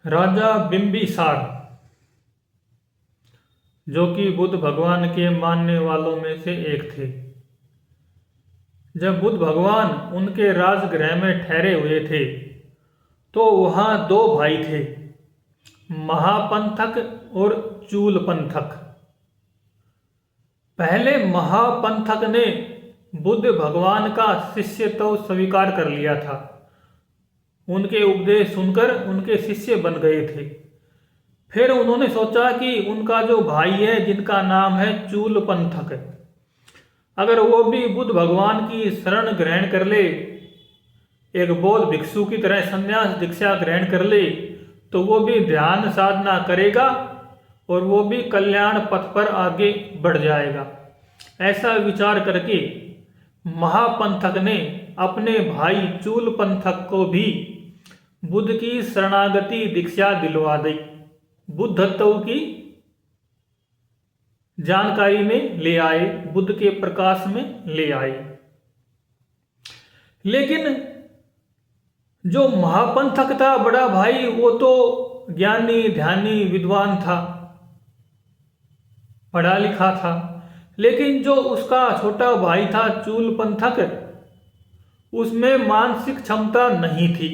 राजा बिंबिसार, जो कि बुद्ध भगवान के मानने वालों में से एक थे। जब बुद्ध भगवान उनके राजगृह में ठहरे हुए थे तो वहाँ दो भाई थे, महापंथक और चूलपंथक। पहले महापंथक ने बुद्ध भगवान का शिष्य तो स्वीकार कर लिया था, उनके उपदेश सुनकर उनके शिष्य बन गए थे। फिर उन्होंने सोचा कि उनका जो भाई है जिनका नाम है चूलपंथक, अगर वो भी बुद्ध भगवान की शरण ग्रहण कर ले, एक बौद्ध भिक्षु की तरह संन्यास दीक्षा ग्रहण कर ले, तो वो भी ध्यान साधना करेगा और वो भी कल्याण पथ पर आगे बढ़ जाएगा। ऐसा विचार करके महापंथक ने अपने भाई चूलपंथक को भी बुद्ध की शरणागति दीक्षा दिलवा दी, बुद्धत्व की जानकारी में ले आए, बुद्ध के प्रकाश में ले आए। लेकिन जो महापंथक था बड़ा भाई, वो तो ज्ञानी ध्यानी विद्वान था, पढ़ा लिखा था। लेकिन जो उसका छोटा भाई था चूलपंथक, उसमें मानसिक क्षमता नहीं थी।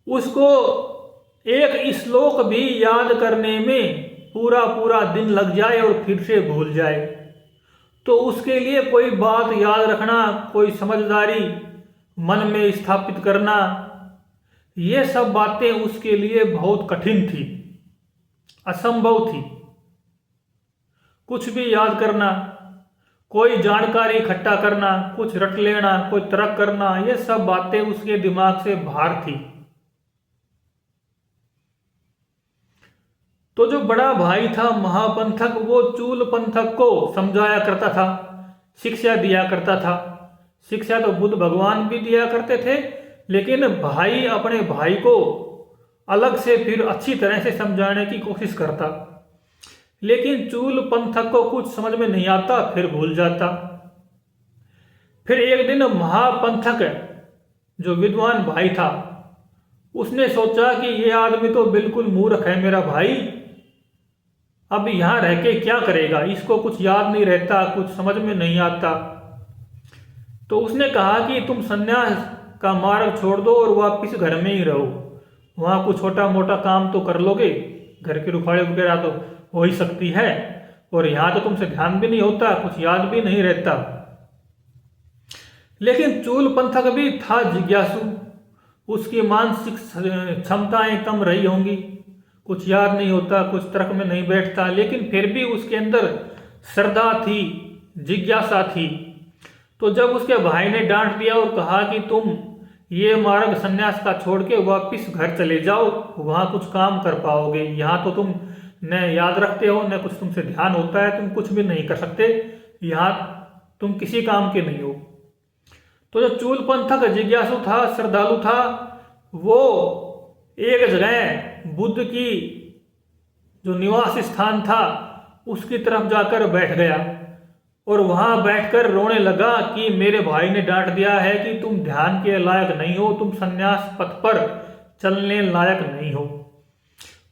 उसको एक श्लोक भी याद करने में पूरा पूरा दिन लग जाए और फिर से भूल जाए, तो उसके लिए कोई बात याद रखना, कोई समझदारी मन में स्थापित करना, ये सब बातें उसके लिए बहुत कठिन थी, असंभव थी। कुछ भी याद करना, कोई जानकारी इकट्ठा करना, कुछ रट लेना, कोई तर्क करना, ये सब बातें उसके दिमाग से बाहर थी। तो जो बड़ा भाई था महापंथक, वो चूलपंथक को समझाया करता था, शिक्षा दिया करता था। शिक्षा तो बुद्ध भगवान भी दिया करते थे, लेकिन भाई अपने भाई को अलग से फिर अच्छी तरह से समझाने की कोशिश करता। लेकिन चूलपंथक को कुछ समझ में नहीं आता, फिर भूल जाता। फिर एक दिन महापंथक जो विद्वान भाई था, उसने सोचा कि ये आदमी तो बिल्कुल मूर्ख है मेरा भाई, अब यहाँ रह के क्या करेगा, इसको कुछ याद नहीं रहता, कुछ समझ में नहीं आता। तो उसने कहा कि तुम सन्यास का मार्ग छोड़ दो और वापिस घर में ही रहो, वहाँ कुछ छोटा मोटा काम तो कर लोगे, घर के रुखाड़े वगैरह तो हो ही सकती है, और यहाँ तो तुमसे ध्यान भी नहीं होता, कुछ याद भी नहीं रहता। लेकिन चूलपंथक भी था जिज्ञासु, उसकी मानसिक क्षमताएं कम रही होंगी, कुछ याद नहीं होता, कुछ तर्क में नहीं बैठता, लेकिन फिर भी उसके अंदर श्रद्धा थी, जिज्ञासा थी। तो जब उसके भाई ने डांट दिया और कहा कि तुम ये मार्ग सन्यास का छोड़ के वापिस घर चले जाओ, वहाँ कुछ काम कर पाओगे, यहाँ तो तुम न याद रखते हो, न कुछ तुमसे ध्यान होता है, तुम कुछ भी नहीं कर सकते, यहाँ तुम किसी काम के नहीं हो। तो जो चूलपंथक जिज्ञासु था, श्रद्धालु था, वो एक जगह बुद्ध की जो निवास स्थान था उसकी तरफ जाकर बैठ गया और वहां बैठकर रोने लगा कि मेरे भाई ने डांट दिया है कि तुम ध्यान के लायक नहीं हो, तुम सन्यास पथ पर चलने लायक नहीं हो।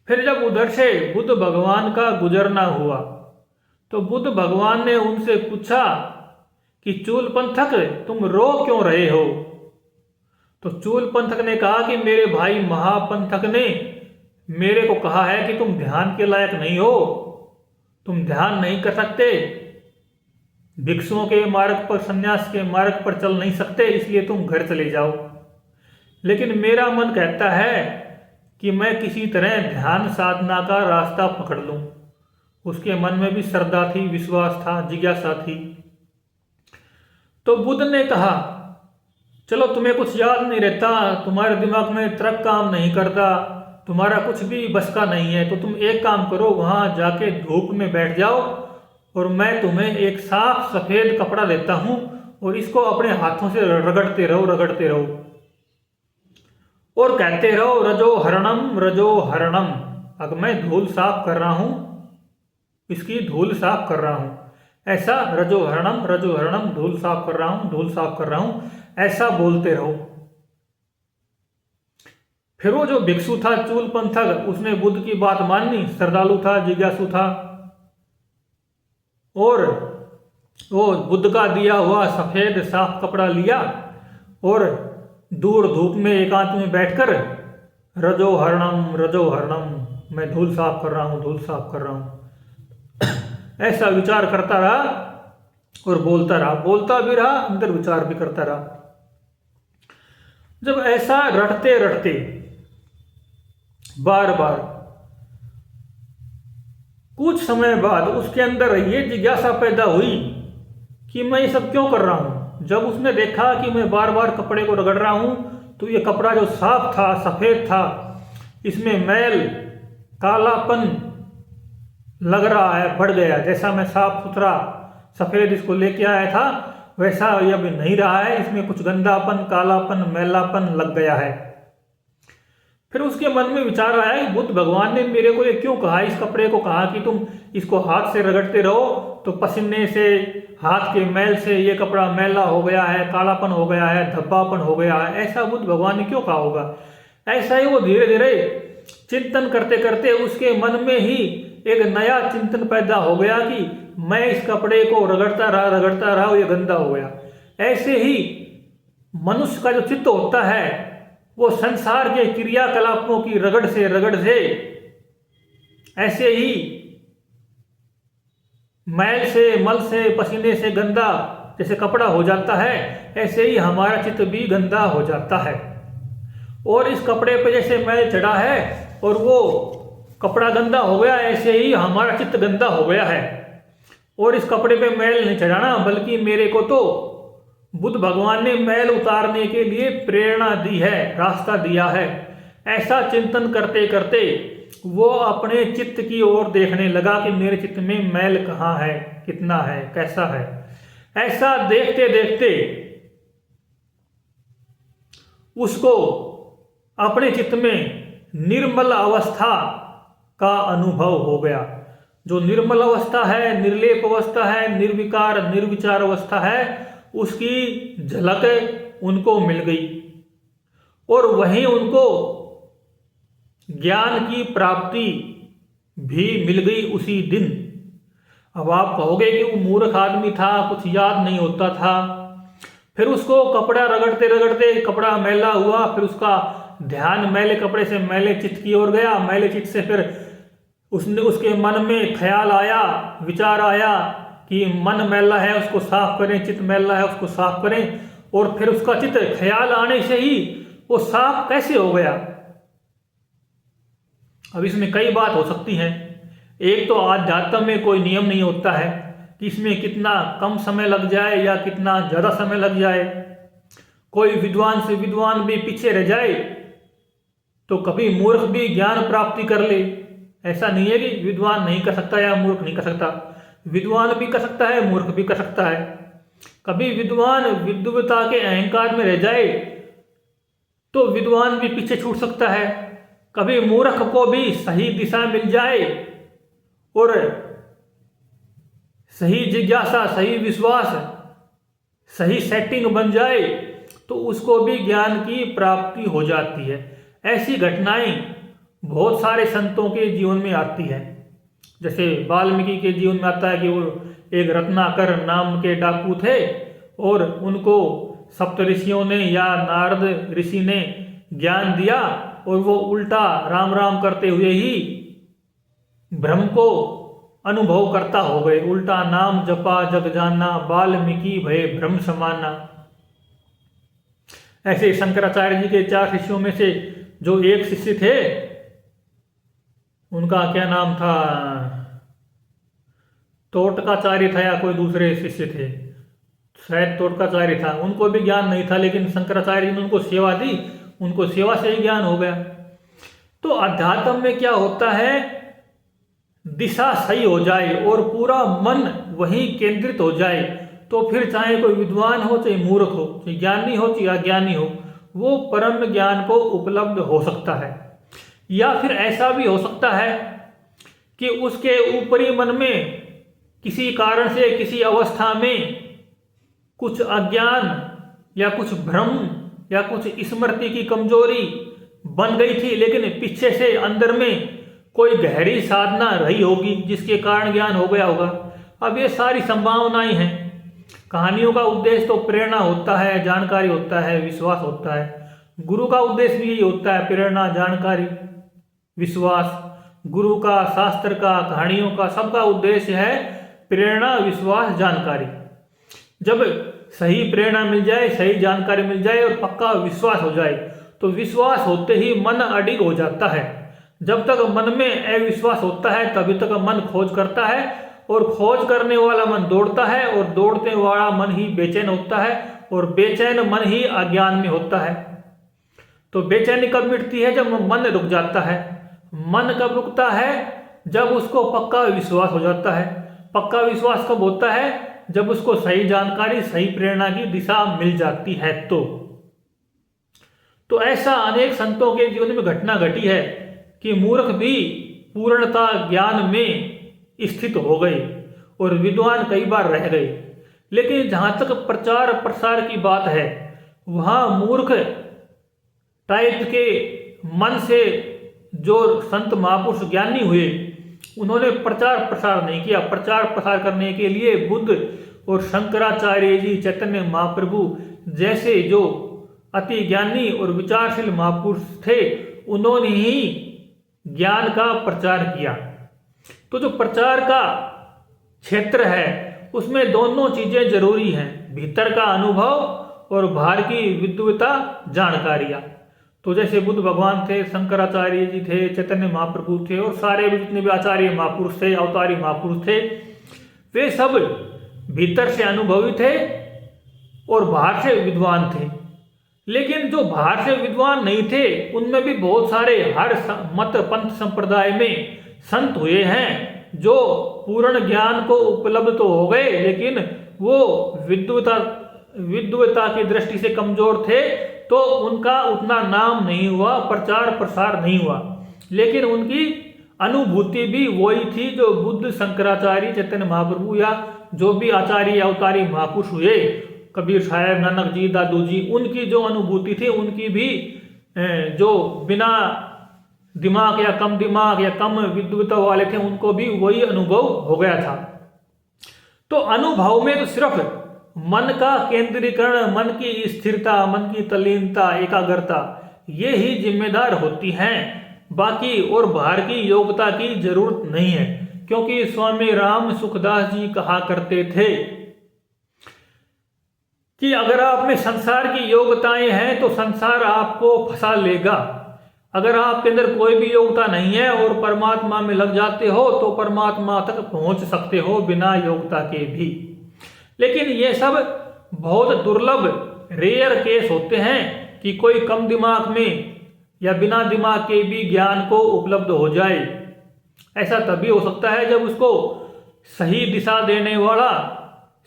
फिर जब उधर से बुद्ध भगवान का गुजरना हुआ तो बुद्ध भगवान ने उनसे पूछा कि चूलपंथक, तुम रो क्यों रहे हो? तो चूलपंथक ने कहा कि मेरे भाई महापंथक ने मेरे को कहा है कि तुम ध्यान के लायक नहीं हो, तुम ध्यान नहीं कर सकते, भिक्षुओं के मार्ग पर, सन्यास के मार्ग पर चल नहीं सकते, इसलिए तुम घर चले जाओ। लेकिन मेरा मन कहता है कि मैं किसी तरह ध्यान साधना का रास्ता पकड़ लूं। उसके मन में भी श्रद्धा थी, विश्वास था, जिज्ञासा थी। तो बुद्ध ने कहा, चलो तुम्हें कुछ याद नहीं रहता, तुम्हारे दिमाग में तर्क काम नहीं करता, तुम्हारा कुछ भी बस का नहीं है, तो तुम एक काम करो, वहां जाके धूप में बैठ जाओ और मैं तुम्हें एक साफ सफेद कपड़ा देता हूं और इसको अपने हाथों से रगड़ते रहो, रगड़ते रहो और कहते रहो रजो हरणम रजो हरणम। अब मैं धूल साफ कर रहा हूं, इसकी धूल साफ कर रहा हूं, ऐसा रजो हरणम, धूल साफ कर रहा हूं, धूल साफ कर रहा हूं, ऐसा बोलते रहो। फिर वो जो भिक्षु था चूल पंथक, उसने बुद्ध की बात मानी, श्रद्धालु था, जिज्ञासु था, और वो बुद्ध का दिया हुआ सफेद साफ कपड़ा लिया और दूर धूप में एकांत में बैठकर रजो हरणम, मैं धूल साफ कर रहा हूं, धूल साफ कर रहा हूं, ऐसा विचार करता रहा और बोलता रहा, बोलता भी रहा, अंदर विचार भी करता रहा। जब ऐसा रटते रटते बार बार कुछ समय बाद उसके अंदर ये जिज्ञासा पैदा हुई कि मैं ये सब क्यों कर रहा हूं। जब उसने देखा कि मैं बार बार कपड़े को रगड़ रहा हूं तो ये कपड़ा जो साफ था, सफेद था, इसमें मैल कालापन लग रहा है, बढ़ गया। जैसा मैं साफ सुथरा सफेद इसको लेके आया था वैसा ये अभी नहीं रहा है, इसमें कुछ गंदापन, कालापन, मैलापन लग गया है। फिर उसके मन में विचार आया कि बुद्ध भगवान ने मेरे को ये क्यों कहा, इस कपड़े को कहा कि तुम इसको हाथ से रगड़ते रहो तो पसीने से, हाथ के मैल से ये कपड़ा मैला हो गया है, कालापन हो गया है, धब्बापन हो गया है। ऐसा बुद्ध भगवान ने क्यों कहा होगा। ऐसा ही वो धीरे धीरे चिंतन करते करते उसके मन में ही एक नया चिंतन पैदा हो गया कि मैं इस कपड़े को रगड़ता रहा, ये गंदा हो गया। ऐसे ही मनुष्य का जो चित्त होता है वो संसार के क्रियाकलापों की रगड़ से ऐसे ही मैल से, मल से, पसीने से गंदा जैसे कपड़ा हो जाता है, ऐसे ही हमारा चित्त भी गंदा हो जाता है। और इस कपड़े पे जैसे मैल चढ़ा है और वो कपड़ा गंदा हो गया, ऐसे ही हमारा चित्त गंदा हो गया है। और इस कपड़े पे मैल नहीं चढ़ाना, बल्कि मेरे को तो बुद्ध भगवान ने मैल उतारने के लिए प्रेरणा दी है, रास्ता दिया है। ऐसा चिंतन करते करते वो अपने चित्त की ओर देखने लगा कि मेरे चित्त में मैल कहाँ है, कितना है, कैसा है। ऐसा देखते देखते उसको अपने चित्त में निर्मल अवस्था का अनुभव हो गया। जो निर्मल अवस्था है, निर्लेप अवस्था है, निर्विकार निर्विचार अवस्था है, उसकी झलक उनको मिल गई और वहीं उनको ज्ञान की प्राप्ति भी मिल गई उसी दिन। अब आप कहोगे कि वो मूर्ख आदमी था, कुछ याद नहीं होता था। फिर उसको कपड़ा रगड़ते रगड़ते कपड़ा मैला हुआ, फिर उसका ध्यान मैले कपड़े से मैले चित्त की ओर गया। मैले चित्त से फिर उसके मन में ख्याल आया, विचार आया कि मन मैला है उसको साफ करें, चित्त मैला है उसको साफ करें। और फिर उसका चित्त ख्याल आने से ही वो साफ कैसे हो गया। अब इसमें कई बात हो सकती हैं। एक तो आध्यात्म में कोई नियम नहीं होता है कि इसमें कितना कम समय लग जाए या कितना ज़्यादा समय लग जाए। कोई विद्वान से विद्वान भी पीछे रह जाए तो कभी मूर्ख भी ज्ञान प्राप्ति कर ले। ऐसा नहीं है कि विद्वान नहीं कर सकता या मूर्ख नहीं कर सकता, विद्वान भी कर सकता है, मूर्ख भी कर सकता है। कभी विद्वान विद्वता के अहंकार में रह जाए तो विद्वान भी पीछे छूट सकता है। कभी मूर्ख को भी सही दिशा मिल जाए और सही जिज्ञासा, सही विश्वास, सही सेटिंग बन जाए तो उसको भी ज्ञान की प्राप्ति हो जाती है। ऐसी घटनाएं बहुत सारे संतों के जीवन में आती है। जैसे वाल्मीकि के जीवन में आता है कि वो एक रत्नाकर नाम के डाकू थे और उनको सप्तऋषियों ने या नारद ऋषि ने ज्ञान दिया और वो उल्टा राम राम करते हुए ही ब्रह्म को अनुभव करता हो गए। उल्टा नाम जपा जग जाना, वाल्मीकि भय ब्रह्म समाना। ऐसे शंकराचार्य जी के 4 शिष्यों में से जो एक शिष्य थे, उनका क्या नाम था, तोटकाचार्य था या कोई दूसरे शिष्य थे, शायद तोटकाचार्य था। उनको भी ज्ञान नहीं था, लेकिन शंकराचार्य जी ने उनको सेवा दी, उनको सेवा से ही ज्ञान हो गया। तो अध्यात्म में क्या होता है, दिशा सही हो जाए और पूरा मन वहीं केंद्रित हो जाए तो फिर चाहे कोई विद्वान हो, चाहे मूर्ख हो, चाहे ज्ञानी हो, चाहे अज्ञानी हो, वो परम ज्ञान को उपलब्ध हो सकता है। या फिर ऐसा भी हो सकता है कि उसके ऊपरी मन में किसी कारण से, किसी अवस्था में कुछ अज्ञान या कुछ भ्रम या कुछ स्मृति की कमजोरी बन गई थी, लेकिन पीछे से अंदर में कोई गहरी साधना रही होगी जिसके कारण ज्ञान हो गया होगा। अब ये सारी संभावनाएं हैं। कहानियों का उद्देश्य तो प्रेरणा होता है, जानकारी होता है, विश्वास होता है। गुरु का उद्देश्य भी यही होता है, प्रेरणा, जानकारी, विश्वास। गुरु का, शास्त्र का, कहानियों का, सबका उद्देश्य है प्रेरणा, विश्वास, जानकारी। जब सही प्रेरणा मिल जाए, सही जानकारी मिल जाए और पक्का विश्वास हो जाए, तो विश्वास होते ही मन अडिग हो जाता है। जब तक मन में अविश्वास होता है तभी तक मन खोज करता है, और खोज करने वाला मन दौड़ता है, और दौड़ने वाला मन ही बेचैन होता है, और बेचैन मन ही अज्ञान में होता है। तो बेचैनी कब मिटती है? जब मन रुक जाता है। मन कब रुकता है? जब उसको पक्का विश्वास हो जाता है। पक्का विश्वास कब होता है? जब उसको सही जानकारी, सही प्रेरणा की दिशा मिल जाती है। तो ऐसा अनेक संतों के जीवन में घटना घटी है कि मूर्ख भी पूर्णता ज्ञान में स्थित हो गए और विद्वान कई बार रह गए। लेकिन जहां तक प्रचार प्रसार की बात है, वहां मूर्ख टाइप के मन से जो संत महापुरुष ज्ञानी हुए, उन्होंने प्रचार प्रसार नहीं किया। प्रचार प्रसार करने के लिए बुद्ध और शंकराचार्य जी, चैतन्य महाप्रभु जैसे जो अति ज्ञानी और विचारशील महापुरुष थे, उन्होंने ही ज्ञान का प्रचार किया। तो जो प्रचार का क्षेत्र है, उसमें दोनों चीजें जरूरी हैं, भीतर का अनुभव और बाहर की विद्वता, जानकारियां। तो जैसे बुद्ध भगवान थे, शंकराचार्य जी थे, चैतन्य महाप्रभु थे, और सारे भी जितने भी आचार्य महापुरुष थे, अवतारी महापुरुष थे, वे सब भीतर से अनुभवी थे और बाहर से विद्वान थे। लेकिन जो बाहर से विद्वान नहीं थे, उनमें भी बहुत सारे हर मत पंथ संप्रदाय में संत हुए हैं जो पूर्ण ज्ञान को उपलब्ध तो हो गए, लेकिन वो विद्वता की दृष्टि से कमजोर थे, तो उनका उतना नाम नहीं हुआ, प्रचार प्रसार नहीं हुआ। लेकिन उनकी अनुभूति भी वही थी जो बुद्ध, शंकराचार्य, चैतन्य महाप्रभु या जो भी आचार्य अवतारी महापुरुष हुए, कबीर साहब, नानक जी, दादू जी, उनकी जो अनुभूति थी, उनकी भी जो बिना दिमाग या कम दिमाग या कम विद्वता वाले थे, उनको भी वही अनुभव हो गया था। तो अनुभव में तो सिर्फ मन का केंद्रीकरण, मन की स्थिरता, मन की तल्लीनता, एकाग्रता, ये ही जिम्मेदार होती हैं। बाकी और बाहर की योग्यता की जरूरत नहीं है, क्योंकि स्वामी राम सुखदास जी कहा करते थे कि अगर आप में संसार की योग्यताएं हैं तो संसार आपको फंसा लेगा। अगर आपके अंदर कोई भी योग्यता नहीं है और परमात्मा में लग जाते हो, तो परमात्मा तक पहुंच सकते हो बिना योग्यता के भी। लेकिन ये सब बहुत दुर्लभ, रेयर केस होते हैं कि कोई कम दिमाग में या बिना दिमाग के भी ज्ञान को उपलब्ध हो जाए। ऐसा तभी हो सकता है जब उसको सही दिशा देने वाला,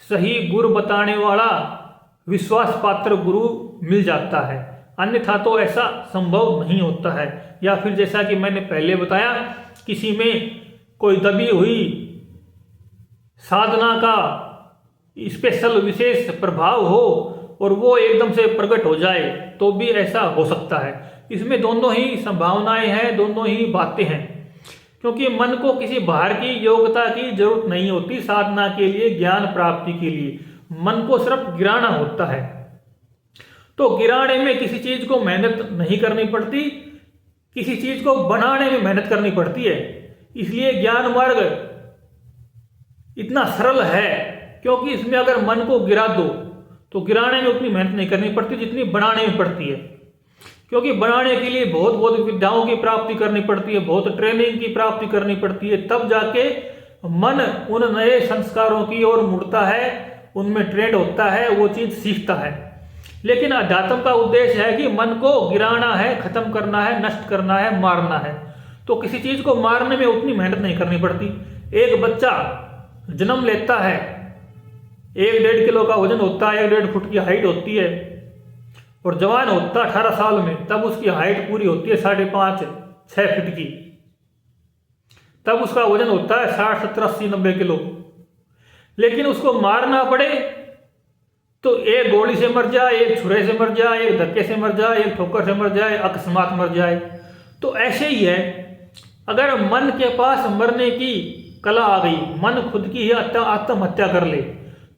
सही गुरु बताने वाला, विश्वास पात्र गुरु मिल जाता है। अन्यथा तो ऐसा संभव नहीं होता है। या फिर जैसा कि मैंने पहले बताया, किसी में कोई दबी हुई साधना का स्पेशल विशेष प्रभाव हो और वो एकदम से प्रकट हो जाए, तो भी ऐसा हो सकता है। इसमें दोनों ही संभावनाएं हैं, दोनों ही बातें हैं, क्योंकि मन को किसी बाहर की योग्यता की जरूरत नहीं होती साधना के लिए, ज्ञान प्राप्ति के लिए। मन को सिर्फ गिराना होता है। तो गिराने में किसी चीज को मेहनत नहीं करनी पड़ती, किसी चीज को बनाने में मेहनत करनी पड़ती है। इसलिए ज्ञान मार्ग इतना सरल है, क्योंकि इसमें अगर मन को गिरा दो तो गिराने में उतनी मेहनत नहीं करनी पड़ती जितनी बनाने में पड़ती है। क्योंकि बनाने के लिए बहुत विद्याओं की प्राप्ति करनी पड़ती है, बहुत ट्रेनिंग की प्राप्ति करनी पड़ती है, तब जाके मन उन नए संस्कारों की ओर मुड़ता है, उनमें ट्रेंड होता है, वो चीज सीखता है। लेकिन अध्यात्म का उद्देश्य है कि मन को गिराना है, खत्म करना है, नष्ट करना है, मारना है। तो किसी चीज को मारने में उतनी मेहनत नहीं करनी पड़ती। एक बच्चा जन्म लेता है, 1-1.5 किलो का वजन होता है, 1-1.5 फुट की हाइट होती है, और जवान होता है 18 साल में, तब उसकी हाइट पूरी होती है 5.5-6 फीट की। तब उसका वजन होता है 60, 70, 80, 90 किलो। लेकिन उसको मारना पड़े तो एक गोली से मर जाए, एक छुरे से मर जाए, एक धक्के से मर जाए, एक ठोकर से मर जाए, अकस्मात मर जाए। तो ऐसे ही है, अगर मन के पास मरने की कला आ गई, मन खुद की ही आत्महत्या कर ले,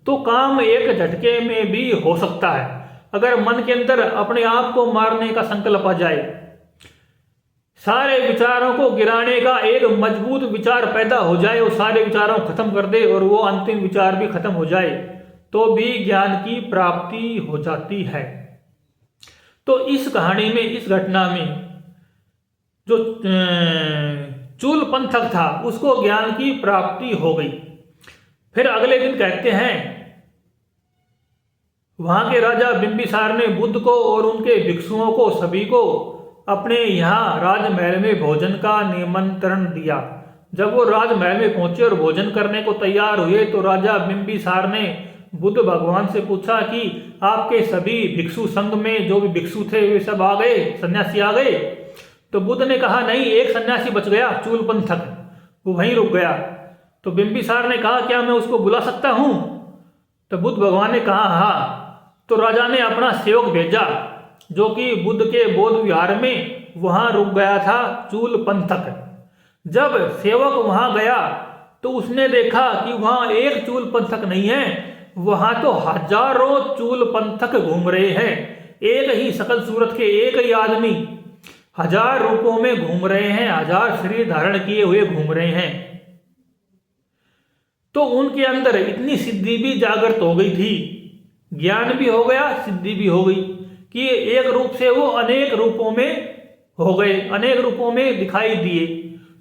तो काम एक झटके में भी हो सकता है। अगर मन के अंदर अपने आप को मारने का संकल्प आ जाए, सारे विचारों को गिराने का एक मजबूत विचार पैदा हो जाए, वो सारे विचारों को खत्म कर दे और वो अंतिम विचार भी खत्म हो जाए, तो भी ज्ञान की प्राप्ति हो जाती है। तो इस कहानी में, इस घटना में जो चूल पंथक था उसको ज्ञान की प्राप्ति हो गई। फिर अगले दिन कहते हैं, वहां के राजा बिंबिसार ने बुद्ध को और उनके भिक्षुओं को सभी को अपने यहाँ राजमहल में भोजन का निमंत्रण दिया। जब वो राजमहल में पहुंचे और भोजन करने को तैयार हुए, तो राजा बिंबिसार ने बुद्ध भगवान से पूछा कि आपके सभी भिक्षु संघ में जो भी भिक्षु थे वे सब आ गए, सन्यासी आ गए? तो बुद्ध ने कहा नहीं, एक सन्यासी बच गया, चूल पंथक, वो वहीं रुक गया। तो बिंबिसार ने कहा क्या मैं उसको बुला सकता हूं? तो बुद्ध भगवान ने कहा हाँ। तो राजा ने अपना सेवक भेजा जो कि बुद्ध के बौद्ध विहार में वहां रुक गया था, चूल पंथक। जब सेवक वहां गया तो उसने देखा कि वहां एक चूल पंथक नहीं है, वहां तो हजारों चूल पंथक घूम रहे हैं। एक ही शकल सूरत के एक ही आदमी हजार रूपों में घूम रहे हैं, हजार शरीर धारण किए हुए घूम रहे हैं। तो उनके अंदर इतनी सिद्धि भी जागृत हो गई थी, ज्ञान भी हो गया, सिद्धि भी हो गई कि एक रूप से वो अनेक रूपों में हो गए, अनेक रूपों में दिखाई दिए।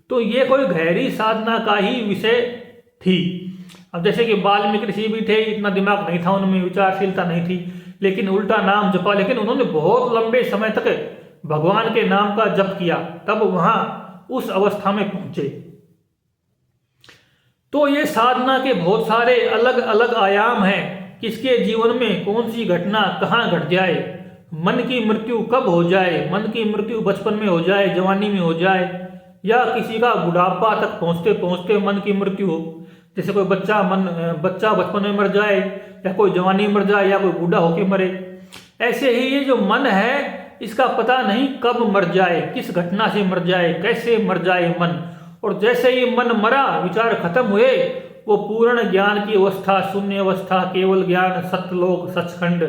तो ये कोई गहरी साधना का ही विषय थी। अब जैसे कि वाल्मीकि ऋषि भी थे, इतना दिमाग नहीं था उनमें, विचारशीलता नहीं थी, लेकिन उल्टा नाम जपा, लेकिन उन्होंने बहुत लंबे समय तक भगवान के नाम का जप किया, तब वहां उस अवस्था में पहुंचे। तो ये साधना के बहुत सारे अलग अलग आयाम हैं, किसके जीवन में कौन सी घटना कहाँ घट जाए, मन की मृत्यु कब हो जाए, मन की मृत्यु बचपन में हो जाए, जवानी में हो जाए, या किसी का बुढ़ापा तक पहुंचते पहुंचते मन की मृत्यु हो। जैसे कोई बच्चा बचपन में मर जाए, या कोई जवानी में मर जाए, या कोई बूढ़ा होके मरे। ऐसे ही ये जो मन है, इसका पता नहीं कब मर जाए, किस घटना से मर जाए, कैसे मर जाए मन। और जैसे ही मन मरा, विचार खत्म हुए, वो पूर्ण ज्ञान की अवस्था, शून्य अवस्था, केवल ज्ञान, सत्यलोक, सचखंड,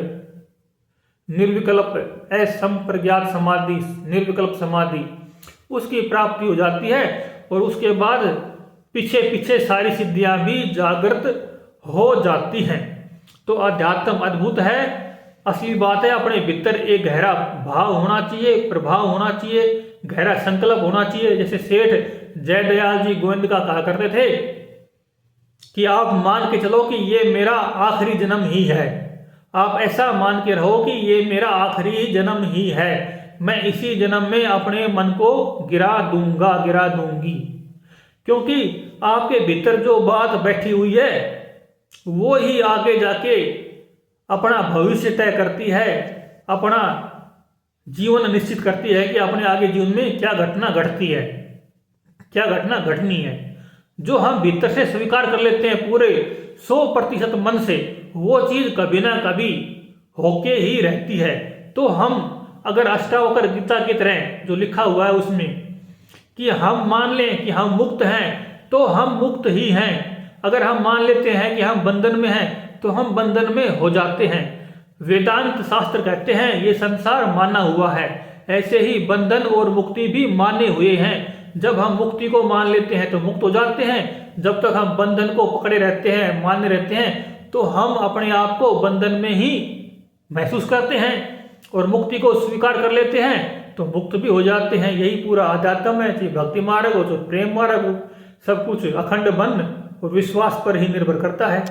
निर्विकल्प असंप्रज्ञात समाधि, निर्विकल्प समाधि, उसकी प्राप्ति हो जाती है। और उसके बाद पीछे पीछे सारी सिद्धियां भी जागृत हो जाती हैं। तो अध्यात्म अद्भुत है, असली बात है, अपने भीतर एक गहरा भाव होना चाहिए, प्रभाव होना चाहिए, गहरा संकल्प होना चाहिए। जैसे सेठ जयदयाल जी गोविंद का कहा करते थे कि आप मान के चलो कि ये मेरा आखिरी जन्म ही है, आप ऐसा मान के रहो कि ये मेरा आखिरी जन्म ही है, मैं इसी जन्म में अपने मन को गिरा दूंगा, गिरा दूंगी। क्योंकि आपके भीतर जो बात बैठी हुई है वो ही आगे जाके अपना भविष्य तय करती है, अपना जीवन निश्चित करती है कि अपने आगे जीवन में क्या घटना घटती है, क्या घटना घटनी है। जो हम भीतर से स्वीकार कर लेते हैं पूरे 100% मन से, वो चीज कभी ना कभी होके ही रहती है। तो हम अगर अष्टावक्र गीता की तरह जो लिखा हुआ है उसमें कि हम मान लें कि हम मुक्त हैं, तो हम मुक्त ही हैं। अगर हम मान लेते हैं कि हम बंधन में हैं, तो हम बंधन में हो जाते हैं। वेदांत शास्त्र कहते हैं ये संसार माना हुआ है, ऐसे ही बंधन और मुक्ति भी माने हुए हैं। जब हम मुक्ति को मान लेते हैं तो मुक्त हो जाते हैं, जब तक हम बंधन को पकड़े रहते हैं, माने रहते हैं, तो हम अपने आप को बंधन में ही महसूस करते हैं। और मुक्ति को स्वीकार कर लेते हैं तो मुक्त भी हो जाते हैं। यही पूरा आध्यात्म है, चाहे भक्ति मार्ग हो, चाहे प्रेम मार्ग हो, सब कुछ अखंड मन और विश्वास पर ही निर्भर करता है।